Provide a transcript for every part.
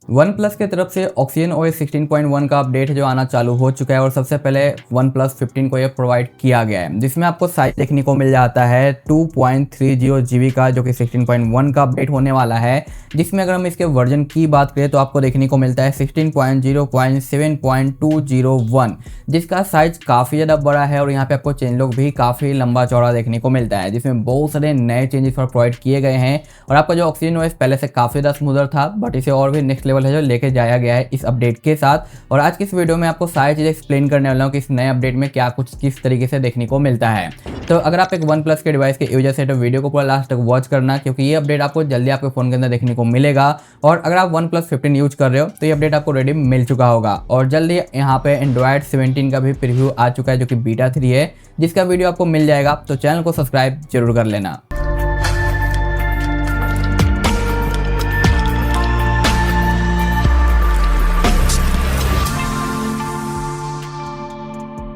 One plus की तरफ से ऑक्सीजन ओएस 16.1 का अपडेट जो आना चालू हो चुका है और सबसे पहले वन प्लस 15 को ये प्रोवाइड किया गया है, जिसमें आपको साइज देखने को मिल जाता है 2.30 GB का, जो कि 16.1 का अपडेट होने वाला है। जिसमें अगर हम इसके वर्जन की बात करें तो आपको देखने को मिलता है 16.0.7.201, जिसका साइज काफ़ी ज़्यादा बड़ा है और यहाँ पे आपको चेंज लॉक भी काफ़ी लंबा चौड़ा देखने को मिलता है, जिसमें बहुत सारे नए चेंजेस प्रोवाइड किए गए हैं। और आपका जो ऑक्सीजन ओएस पहले से काफ़ी ज़्यादा स्मूदर था, बट इसे और भी नेक्स्ट लेवल है जो लेके जाया गया है इस अपडेट के साथ। और आज की इस वीडियो में आपको सारी चीज़ें एक्सप्लेन करने वाला हूँ कि इस नए अपडेट में क्या कुछ किस तरीके से देखने को मिलता है। तो अगर आप एक वन प्लस के डिवाइस के यूजर से तो वीडियो को पूरा लास्ट तक वॉच करना, क्योंकि ये अपडेट आपको जल्दी आपके फ़ोन के अंदर देखने को मिलेगा। और अगर आप वन प्लस 15 यूज कर रहे हो तो ये अपडेट आपको रेडी मिल चुका होगा। और जल्दी यहाँ पे एंड्रॉयड 17 का भी प्रीव्यू आ चुका है, जो कि बीटा 3 है, जिसका वीडियो आपको मिल जाएगा। तो चैनल को सब्सक्राइब जरूर कर लेना।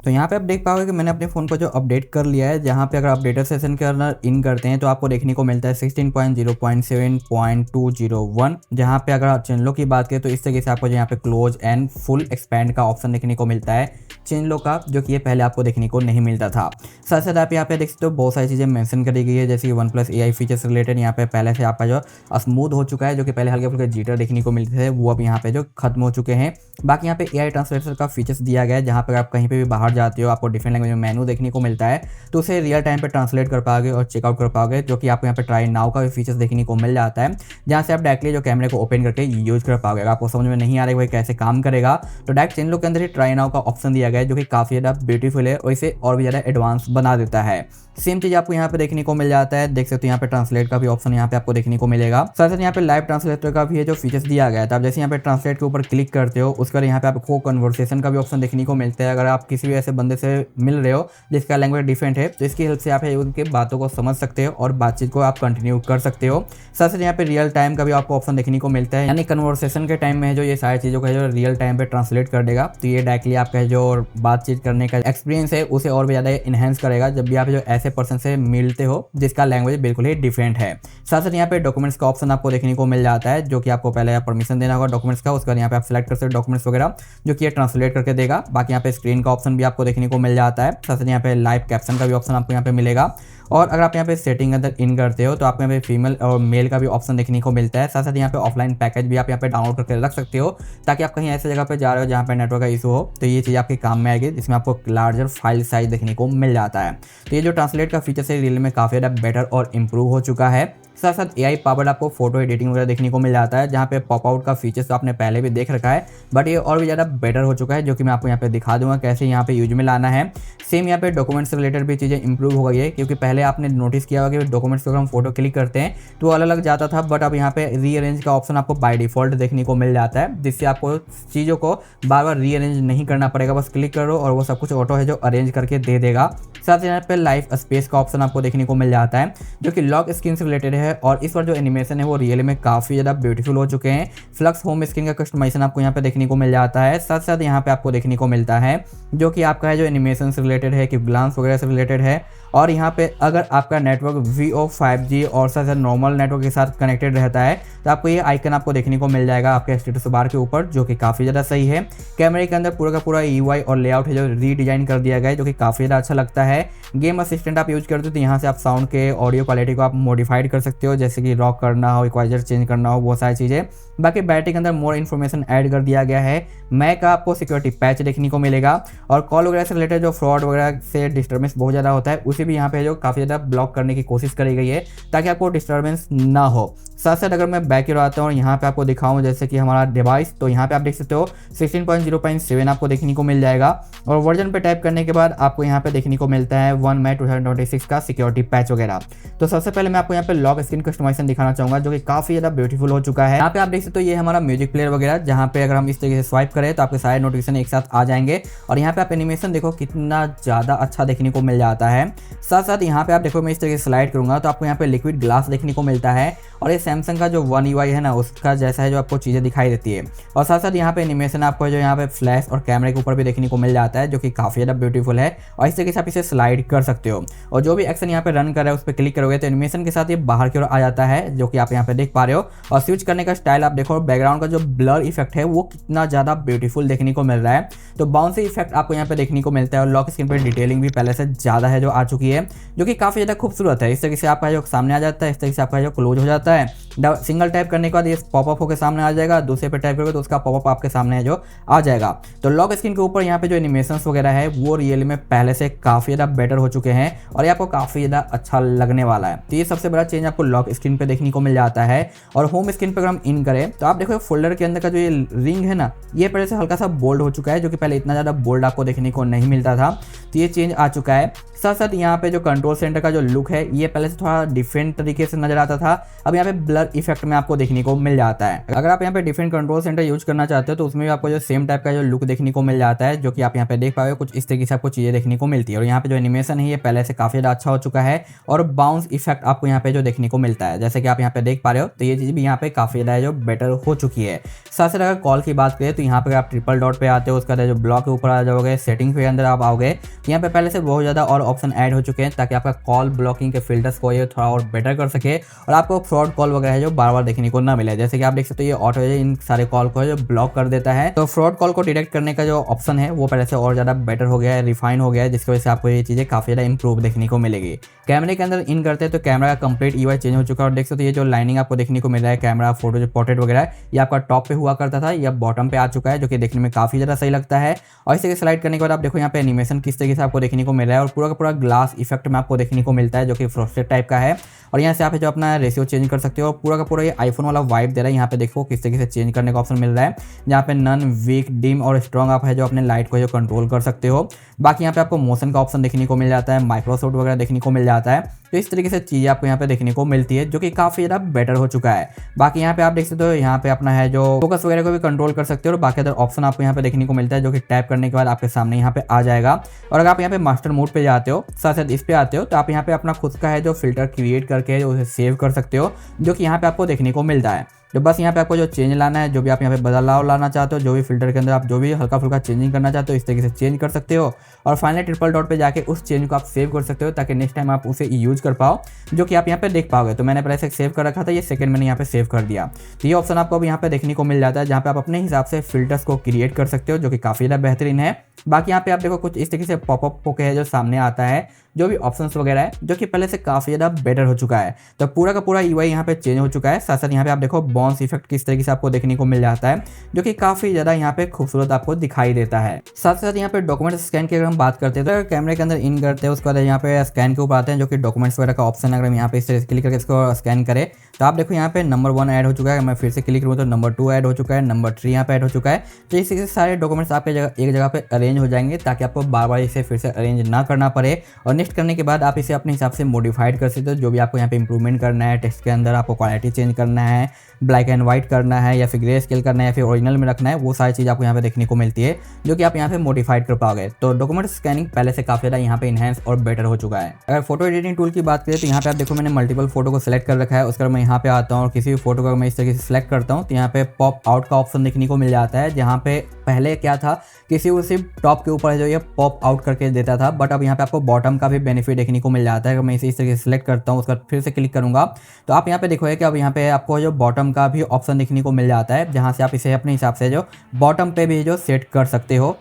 तो यहाँ पे आप देख पाओगे कि मैंने अपने फ़ोन को जो अपडेट कर लिया है, जहाँ पे अगर अपडेटर सेशन के अंदर इन करते हैं तो आपको देखने को मिलता है 16.0.7.201। जहाँ पे अगर आप चैनलों की बात करें तो इस तरीके से आपको यहाँ पे क्लोज एंड फुल एक्सपैंड का ऑप्शन देखने को मिलता है चैनलों का, जो कि ये पहले आपको देखने को नहीं मिलता था। साथ साथ आप यहाँ पे देख सकते हो बहुत सारी चीज़ें मेंशन करी गई है, जैसे कि one plus AI features related यहाँ पे पहले से आपका जो स्मूथ हो चुका है, जो कि पहले हल्के फुल्के जीटर देखने को मिलते थे, वो अब यहाँ पे जो खत्म हो चुके हैं। बाकी यहाँ पे AI ट्रांसलेटर का फीचर्स दिया गया है, जहाँ पर आप कहीं पे भी बाहर जाते हो आपको डिफरेंट लैंग्वेज में मेनू देखने को मिलता है, तो उसे रियल टाइम पे ट्रांसलेट कर पाओगे और चेकआउट कर पाओगे, जो कि आपको यहाँ पे ट्राई नाउ का भी फीचर्स देखने को मिल जाता है, जहाँ से आप डायरेक्टली जो कैमरे को ओपन करके यूज कर पाओगे। अगर आपको समझ में नहीं आ रहा है भाई कैसे काम करेगा, तो डायरेक्ट चैनलों के अंदर ही ट्राई नाउ का ऑप्शन दिया गया है, जो कि काफ़ी ज़्यादा ब्यूटीफुल है और इसे और भी ज़्यादा एडवांस बना देता है। सेम चीज़ आपको यहाँ पे देखने को मिल जाता है, देख सकते हो यहाँ पे ट्रांसलेट का भी ऑप्शन यहाँ पे आपको देखने को मिलेगा। साथ साथ यहाँ पे लाइव ट्रांसलेटर का भी है जो फीचर्स दिया गया है। तो आप जैसे यहाँ पे ट्रांसलेट के ऊपर क्लिक करते हो, उसके बाद यहाँ पे आपको कन्वर्सेशन का भी ऑप्शन देखने को मिलता है। अगर आप किसी भी ऐसे बंदे से मिल रहे हो जिसका लैंग्वेज डिफरेंट है, तो इसकी हेल्प से आप उनके बातों को समझ सकते हो और बातचीत को आप कंटिन्यू कर सकते हो। साथ साथ यहाँ पे रियल टाइम का भी आपको ऑप्शन देखने को मिलता है, यानी कन्वर्सेशन के टाइम में जो ये सारी चीज़ों का जो रियल टाइम पे ट्रांसलेट कर देगा, तो ये डायरेक्टली आपका जो बातचीत करने का एक्सपीरियंस है उसे और भी ज़्यादा इनहेंस करेगा जब भी आप जो ऐसे पर्सन से मिलते हो जिसका लैंग्वेज बिल्कुल ही डिफरेंट है। साथ साथ यहाँ पे डॉक्यूमेंट्स का ऑप्शन आपको देखने को मिल जाता है, जो कि आपको पहले परमिशन देना होगा डॉक्यूमेंट्स का, उसके बाद यहाँ पे आप सिलेक्ट कर सकते हो डॉक्यूमेंट्स वगैरह, जो कि ये ट्रांसलेट करके देगा। बाकी यहाँ पे स्क्रीन का ऑप्शन भी आपको देखने को मिल जाता है। साथ साथ यहाँ पे लाइव कैप्शन का भी ऑप्शन आपको यहाँ पे मिलेगा। और अगर आप यहाँ पे सेटिंग के अंदर इन करते हो तो आपको यहाँ पे फीमेल और मेल का भी ऑप्शन देखने को मिलता है। साथ साथ यहाँ पे ऑफलाइन पैकेज भी आप यहाँ पे डाउनलोड करके रख सकते हो, ताकि आप कहीं ऐसे जगह पे जा रहे हो जहाँ पे नेटवर्क का इशू हो, तो ये चीज़ आपके काम में आएगी, जिसमें आपको लार्जर फाइल साइज देखने को मिल जाता है। तो ये जो ट्रांसलेट का फीचर है रियल में काफ़ी ज़्यादा बेटर और इम्प्रूव हो चुका है। साथ साथ AI पावर्ड आपको फोटो एडिटिंग वगैरह देखने को मिल जाता है, जहाँ पे पॉप आउट का फीचर्स तो आपने पहले भी देख रखा है, बट ये और भी ज़्यादा बेटर हो चुका है, जो कि मैं आपको यहाँ पे दिखा दूंगा कैसे यहाँ पे यूज में लाना है। सेम यहाँ पे डॉक्यूमेंट्स से रिलेटेड भी चीज़ें इंप्रूव हो गई है, क्योंकि पहले आपने नोटिस किया होगा कि डॉक्यूमेंट्स को हम फोटो क्लिक करते हैं तो अलग अलग जाता था, बट अब यहाँ पे रीअरेंज का ऑप्शन आपको बाय डिफॉल्ट देखने को मिल जाता है, जिससे आपको चीज़ों को बार बार रीअरेंज नहीं करना पड़ेगा, बस क्लिक करो और वो सब कुछ ऑटो है जो अरेंज करके दे देगा। साथ ही यहाँ पे लाइफ स्पेस का ऑप्शन आपको देखने को मिल जाता है, जो कि लॉक स्क्रीन से रिलेटेड है, और इस पर जो एनिमेशन है वो रियल में काफ़ी ज़्यादा ब्यूटीफुल हो चुके हैं। फ्लक्स होम स्क्रीन का कस्टमाइजेशन आपको यहाँ पे देखने को मिल जाता है। साथ साथ यहाँ पे आपको देखने को मिलता है जो कि आपका है जो एनिमेशन से रिलेटेड है, कि ग्लांस वगैरह से रिलेटेड है। और यहाँ पे अगर आपका नेटवर्क VO 5G और साथ साथ नॉर्मल नेटवर्क के साथ कनेक्टेड रहता है, तो आपको ये आइकन आपको देखने को मिल जाएगा आपके स्टेटस बार के ऊपर, जो कि काफ़ी ज़्यादा सही है। कैमरे के अंदर पूरा का पूरा UI और लेआउट है जो रीडिज़ाइन कर दिया गया है, जो कि काफ़ी ज़्यादा अच्छा लगता है। गेम असिस्टेंट आप यूज करते हो तो यहाँ से आप साउंड के ऑडियो क्वालिटी को आप मॉडिफाइड कर सकते हो, जैसे कि रॉक करना हो, इक्वालाइजर चेंज करना हो, वो सारी चीज़ें। बाकी बैटरी के अंदर मोर इन्फॉर्मेशन ऐड कर दिया गया है। मैक का आपको सिक्योरिटी पैच देखने को मिलेगा, और कॉल वगैरह से रिलेटेड जो फ्रॉड वगैरह से डिस्टर्बेंस बहुत ज़्यादा होता है, उसे भी यहाँ पे जो काफ़ी ज़्यादा ब्लॉक करने की कोशिश करी गई है, ताकि आपको डिस्टर्बेंस ना हो। साथ साथ अगर मैं बैक की आता हूँ और यहाँ पे आपको दिखाऊँ जैसे कि हमारा डिवाइस, तो यहाँ पे आप देख सकते हो 16.0.7 आपको देखने को मिल जाएगा, और वर्जन पे टाइप करने के बाद आपको यहाँ पे देखने को मिलता है 1 मई 2026 का सिक्योरिटी पैच वगैरह। तो सबसे पहले मैं आपको यहाँ पे लॉक स्क्रीन कस्टमाइजेशन दिखाना चाहूँगा, जो कि काफ़ी ज़्यादा ब्यूटीफुल हो चुका है। यहाँ पे आप देख सकते हो ये हमारा म्यूजिक प्लेयर वगैरह, जहाँ पे अगर हम इस तरीके से स्वाइप करें तो आपके सारे नोटिफिकेशन एक साथ आ जाएंगे, और यहाँ पे आप एनिमेशन देखो कितना ज़्यादा अच्छा देखने को मिल जाता है। साथ साथ यहाँ पे आप देखो मैं इस तरीके से स्लाइड करूंगा तो आपको यहाँ पे लिक्विड ग्लास देखने को मिलता है और ये सैमसंग का जो वन UI है ना उसका जैसा है जो आपको चीज़ें दिखाई देती है। और साथ साथ यहाँ पे एनिमेशन आपको जो यहाँ पे फ्लैश और कैमरे के ऊपर भी देखने को मिल जाता है जो कि काफ़ी ज़्यादा ब्यूटीफुल है और इस तरीके से आप इसे स्लाइड कर सकते हो और जो भी एक्शन यहाँ पे रन कर रहा है उस पर क्लिक करोगे तो एनिमेशन के साथ ये बाहर की ओर आ जाता है जो कि आप यहाँ पे देख पा रहे हो। और स्विच करने का स्टाइल आप देखो, बैकग्राउंड का जो ब्लर इफेक्ट है वो कितना ज़्यादा ब्यूटीफुल देखने को मिल रहा है। तो बाउंसी इफेक्ट आपको यहाँ पे देखने को मिलता है और लॉक स्क्रीन पर डिटेलिंग भी पहले से ज़्यादा है जो आ चुकी है जो कि काफ़ी ज़्यादा खूबसूरत है। इस तरीके से आपका जो सामने आ जाता है, इस तरीके से आपका जो क्लोज हो जाता है। सिंगल टाइप करने के बाद ये पॉपअप होकर सामने आ जाएगा, दूसरे पे टाइप करोगे तो उसका पॉपअप आपके सामने जो आ जाएगा। तो लॉक स्क्रीन के ऊपर यहाँ पे जो एनिमेशंस वगैरह है वो रियल में पहले से काफ़ी ज़्यादा बेटर हो चुके हैं और ये आपको काफ़ी ज़्यादा अच्छा लगने वाला है। तो ये सबसे बड़ा चेंज आपको लॉक स्क्रीन पे देखने को मिल जाता है। और होम स्क्रीन पर अगर हम इन करें तो आप देखो फोल्डर के अंदर का जो ये रिंग है ना ये पहले से हल्का सा बोल्ड हो चुका है जो कि पहले इतना ज़्यादा बोल्ड आपको देखने को नहीं मिलता था। तो ये चेंज आ चुका है। साथ साथ यहाँ पे जो कंट्रोल सेंटर का जो लुक है ये पहले से थोड़ा डिफरेंट तरीके से नजर आता था, अब यहाँ पे ब्लर इफेक्ट में आपको देखने को मिल जाता है। अगर आप यहाँ पे डिफरेंट कंट्रोल सेंटर यूज करना चाहते हो तो उसमें भी आपको जो सेम टाइप का जो लुक देखने को मिल जाता है जो कि आप यहाँ पे देख पाओगे कुछ इस तरीके से आपको चीजें देखने को मिलती है। और यहाँ पे जो एनिमेशन है ये पहले से काफी ज्यादा अच्छा हो चुका है और बाउंस इफेक्ट आपको यहाँ पे जो देखने को मिलता है जैसे कि आप यहाँ पे देख पा रहे हो। तो ये चीज भी यहाँ पे काफी ज्यादा जो बेटर हो चुकी है। साथ साथ अगर कॉल की बात करें तो यहाँ पे आप ट्रिपल डॉट पे आते हो, उसका जो ब्लॉक के ऊपर आ जाओगे, सेटिंग के अंदर आप आओगे तो यहाँ पे पहले से बहुत ज्यादा और ऑप्शन ऐड हो चुके हैं ताकि आपका कॉल ब्लॉकिंग के फिल्टर्स को ये थोड़ा और बेटर कर सके और आपको फ्रॉड कॉल वगैरह है जो बार बार देखने को ना मिले। जैसे कि आप देख सकते हो ये ऑटो इन सारे कॉल को जो ब्लॉक कर देता है। तो फ्रॉड कॉल को डिटेक्ट करने का जो ऑप्शन है वो पहले से और ज्यादा बेटर हो गया है, रिफाइन हो गया है, जिसकी वजह से आपको ये चीजें काफी ज्यादा इंप्रूव देखने को मिलेगी। कैमरे के अंदर इन करते हैं तो कैमरा का कंप्लीट UI चेंज हो चुका है और देख सकते हो ये जो लाइनिंग आपको देखने को मिल रहा है कैमरा फोटो जो पोर्ट्रेट वगैरह है ये आपका टॉप पे हुआ करता था, या बॉटम पे आ चुका है जो कि देखने में काफी ज्यादा सही लगता है। और इसे स्लाइड करने के बाद आप देखो यहाँ पे एनिमेशन किस तरीके से आपको देखने को मिल रहा है और पूरा का पूरा ग्लास इफेक्ट में आपको देखने को मिलता है जो कि फ्रॉस्टेड टाइप का है। और यहाँ से आप जो अपना रेशियो चेंज कर सकते हो, पूरा का पूरा ये आईफोन वाला वाइब दे रहा है। यहाँ पे देखो किस तरीके से चेंज करने का ऑप्शन मिल रहा है जहाँ पे नन, वीक, डिम और स्ट्रॉन्ग आप है जो अपने लाइट को जो कंट्रोल कर सकते हो। बाकी यहाँ पे आपको मोशन का ऑप्शन देखने को मिल जाता है, माइक्रोसॉफ्ट वगैरह देखने को मिल जाता है। तो इस तरीके से चीज़ें आपको यहाँ पे देखने को मिलती है जो कि काफ़ी ज़्यादा बेटर हो चुका है। बाकी यहाँ पे आप देख सकते हो यहाँ पे अपना है जो फोकस वगैरह को भी कंट्रोल कर सकते हो और बाकी अदर ऑप्शन आपको यहाँ पे देखने को मिलता है जो कि टैप करने के बाद आपके सामने यहाँ पे आ जाएगा। और अगर आप यहाँ पे मास्टर मोड पे जाते हो, साथ साथ इस पे आते हो तो आप यहाँ पे अपना खुद का है जो फिल्टर क्रिएट करके उसे सेव कर सकते हो जो कि यहाँ पे आपको देखने को मिलता है। तो बस यहाँ पे आपको जो चेंज लाना है, जो भी आप यहाँ पे बदलाव लाना चाहते हो, जो भी फिल्टर के अंदर आप जो भी हल्का फुल्का चेंजिंग करना चाहते हो इस तरीके से चेंज कर सकते हो। और फाइनली ट्रिपल डॉट पे जाके उस चेंज को आप सेव कर सकते हो ताकि नेक्स्ट टाइम आप उसे यूज कर पाओ जो कि आप यहाँ पे देख पाओगे। तो मैंने पहले से सेव कर रखा था, ये सेकंड मैंने यहाँ पे सेव कर दिया। तो ये ऑप्शन आपको अब यहाँ पे देखने को मिल जाता है जहाँ पे आप अपने हिसाब से फिल्टर्स को क्रिएट कर सकते हो जो कि काफ़ी ज़्यादा बेहतरीन है। बाकी यहाँ पे आप देखो कुछ इस तरीके से पॉपअप होके है जो सामने आता है, जो भी ऑप्शंस वगैरह है जो कि पहले से काफ़ी ज़्यादा बेटर हो चुका है। तो पूरा का पूरा UI यहाँ पे चेंज हो चुका है। साथ साथ यहाँ पे आप देखो बाउंस इफेक्ट किस तरीके से आपको देखने को मिल जाता है जो कि काफ़ी ज़्यादा यहाँ पे खूबसूरत आपको दिखाई देता है। साथ साथ यहाँ पे डॉक्यूमेंट स्कैन की अगर हम बात करते हैं तो कैमरे के अंदर इन करते हैं, उसके बाद यहाँ पे स्कैन के ऊपर आते हैं जो कि डॉक्यूमेंट्स वगैरह का ऑप्शन। अगर हम यहाँ पे इस तरह से क्लिक करके इसको स्कैन करें तो आप देखो यहाँ पे नंबर 1 ऐड हो चुका है। मैं फिर से क्लिक करूँ तो नंबर 2 ऐड हो चुका है, नंबर 3 यहाँ पे ऐड हो चुका है। तो इस तरीके से सारे डॉक्यूमेंट्स आपके एक जगह पे अरेंज हो जाएंगे ताकि आपको बार बार इसे फिर से अरेंज ना करना पड़े। और नेक्स्ट करने के बाद आप इसे अपने हिसाब से मॉडिफाइड कर सकते हो, जो भी आपको यहाँ पे इंप्रूवमेंट करना है, टेक्स्ट के अंदर आपको क्वालिटी चेंज करना है, ब्लैक एंड व्हाइट करना है या फिर ग्रे स्केल करना है या फिर ओरिजिनल में रखना है, वो सारी चीज़ आपको यहाँ पे देखने को मिलती है जो कि आप यहाँ पे मॉडिफाइड कर पाओगे। तो डॉक्यूमेंट स्कैनिंग पहले से काफ़ी ज़्यादा यहाँ पे इनहेंस और बेटर हो चुका है। अगर फोटो एडिटिंग टूल की बात करें तो यहाँ पे आप देखो मैंने मल्टीपल फोटो को सिलेक्ट कर रखा है। उसके बाद मैं यहाँ पे आता हूँ और किसी भी फोटो को मैं इस तरीके से सिलेक्ट करता हूँ तो यहाँ पे पॉप आउट का ऑप्शन देखने को मिल जाता है, जहाँ पे पहले क्या था किसी को सिर्फ टॉप के ऊपर जो ये पॉप आउट करके देता था, बट अब यहाँ पे आपको बॉटम का भी बेनिफिट देखने को मिल जाता है। अगर मैं इसे इस तरीके से सिलेक्ट करता हूँ उसका फिर से क्लिक करूंगा तो आप यहाँ पे देखोगे कि अब यहाँ पे आपको जो बॉटम का भी ऑप्शन देखने को मिल जाता है, जहाँ से आप इसे अपने हिसाब से जो बॉटम पे भी जो सेट कर सकते हो,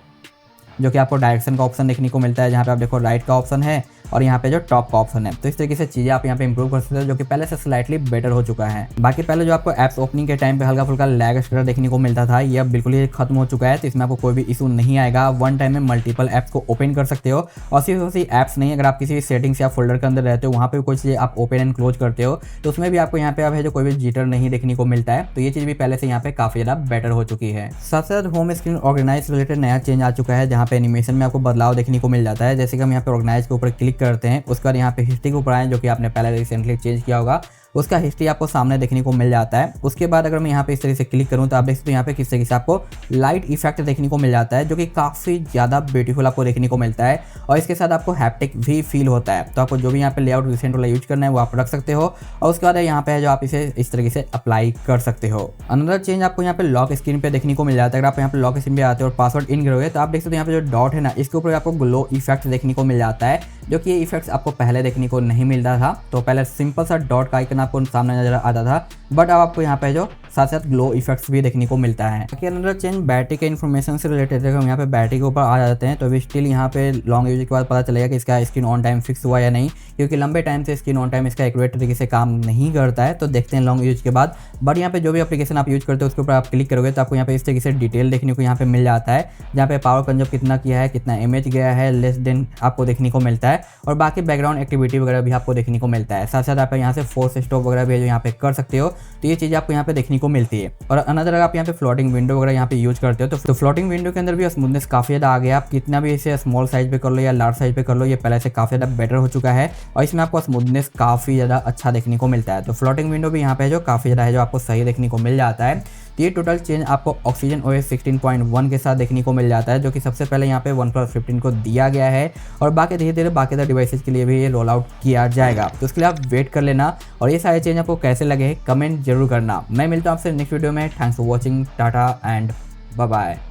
जो कि आपको डायरेक्शन का ऑप्शन देखने को मिलता है, जहाँ पे आप देखो राइट का ऑप्शन है और यहाँ पे जो टॉप का ऑप्शन है। तो इस तरीके से चीज़ें आप यहाँ पे इंप्रूव कर सकते हो जो कि पहले से स्लाइटली बेटर हो चुका है। बाकी पहले जो आपको ऐप्स ओपनिंग के टाइम पे हल्का फुल्का लैग स्टेटस देखने को मिलता था, ये अब बिल्कुल ही खत्म हो चुका है। तो इसमें आपको कोई भी इशू नहीं आएगा। वन टाइम में मल्टीपल ऐप्स को ओपन कर सकते हो और सिर्फ उसी ऐप्स नहीं, अगर आप किसी भी सेटिंग्स या फोल्डर के अंदर रहते हो वहाँ पर कोई चीज़ आप ओपन एंड क्लोज करते हो तो उसमें भी आपको यहाँ पे अब है जो कोई भी जीटर नहीं देखने को मिलता है। तो ये चीज़ भी पहले से यहाँ पे काफ़ी ज़्यादा बेटर हो चुकी है। साथ साथ होम स्क्रीन ऑर्गेनाइज रिलेटेड नया चेंज आ चुका है, जहाँ पे एनिमेशन में आपको बदलाव देखने को मिल जाता है। जैसे कि हम यहाँ पे ऑर्गेनाइज के ऊपर क्लिक करते हैं, उसके बाद यहाँ पे हिस्ट्री के ऊपर आए जो कि आपने पहले रिसेंटली चेंज किया होगा, उसका हिस्ट्री आपको सामने देखने को मिल जाता है। उसके बाद अगर मैं यहाँ पे इस तरीके से क्लिक करूँ तो आप देख सकते हो यहाँ पे किस तरीके से आपको लाइट इफेक्ट देखने को मिल जाता है, जो कि काफ़ी ज़्यादा ब्यूटीफुल आपको देखने को मिलता है। और इसके साथ आपको हैप्टिक भी फील होता है। तो आपको जो भी यहाँ पे लेआउट रिसेंट वाला यूज करना है वो आप रख सकते हो। और उसके बाद यहाँ पे है जो आप इसे इस तरीके से अप्लाई कर सकते हो। अनदर चेंज आपको यहाँ पे लॉक स्क्रीन पे देखने को मिल जाता है। अगर आप यहाँ पे लॉक स्क्रीन पे आते हो और पासवर्ड इन करोगे तो आप देख सकते हो यहाँ पे जो डॉट है ना, इसके ऊपर आपको ग्लो इफेक्ट देखने को मिल जाता है, जो कि ये इफेक्ट्स आपको पहले देखने को नहीं मिलता था। तो पहले सिंपल सा डॉट का आइकन आपको सामने नजर आता था, बट अब आपको यहाँ पे जो साथ साथ ग्लो इफेक्ट्स भी देखने को मिलता है। बाकी अनदर चेंज बैटरी के इन्फॉर्मेशन से रिलेटेड है। हम यहाँ पे बैटरी के ऊपर आ जाते हैं तो अभी स्टिल यहाँ पे लॉन्ग यूज के बाद पता चलेगा कि इसका स्क्रीन ऑन टाइम फिक्स हुआ या नहीं, क्योंकि लंबे टाइम से स्क्रीन ऑन टाइम इसका एक्यूरेट तरीके से काम नहीं करता है। तो देखते हैं लॉन्ग यूज के बाद। बट यहाँ पे जो भी एप्लीकेशन आप यूज करते हो उसके ऊपर आप क्लिक करोगे तो आपको यहाँ पे इस तरीके से डिटेल देखने को यहाँ पे मिल जाता है, जहाँ पे पावर कंज्यूम कितना किया है, कितना एमएच गया है, लेस देन आपको देखने को मिलता है। और बाकी बैकग्राउंड एक्टिविटी वगैरह भी आपको देखने को मिलता है। साथ साथ आप यहाँ से फोर्स स्टॉप वगैरह भी जो यहाँ पे कर सकते हो। तो ये चीज़ आपको यहाँ पे देखने को मिलती है। और अनदर अगर आप यहाँ पे फ्लोटिंग विंडो वगैरह यहाँ पे यूज करते हो तो फ्लोटिंग विंडो के अंदर भी स्मूथनेस काफ़ी ज़्यादा आ गया। आप कितना भी इसे स्मॉल साइज पे कर लो या लार्ज साइज पे कर लो, ये पहले से काफ़ी ज़्यादा बेटर हो चुका है और इसमें आपको स्मूथनेस काफ़ी ज़्यादा अच्छा देखने को मिलता है। तो फ्लोटिंग विंडो भी यहाँ पे जो काफ़ी ज़्यादा है जो आपको सही देखने को मिल जाता है। तो ये टोटल चेंज आपको ऑक्सीजन OS 16.1 के साथ देखने को मिल जाता है, जो कि सबसे पहले यहाँ पे OnePlus 15 को दिया गया है और बाकी धीरे धीरे बाकी डिवाइसेस के लिए भी ये रोल आउट किया जाएगा। तो उसके लिए आप वेट कर लेना। और ये सारे चेंज आपको कैसे लगे कमेंट जरूर करना। मैं मिलता हूँ आपसे नेक्स्ट वीडियो में। Thanks for watching, tata and bye bye.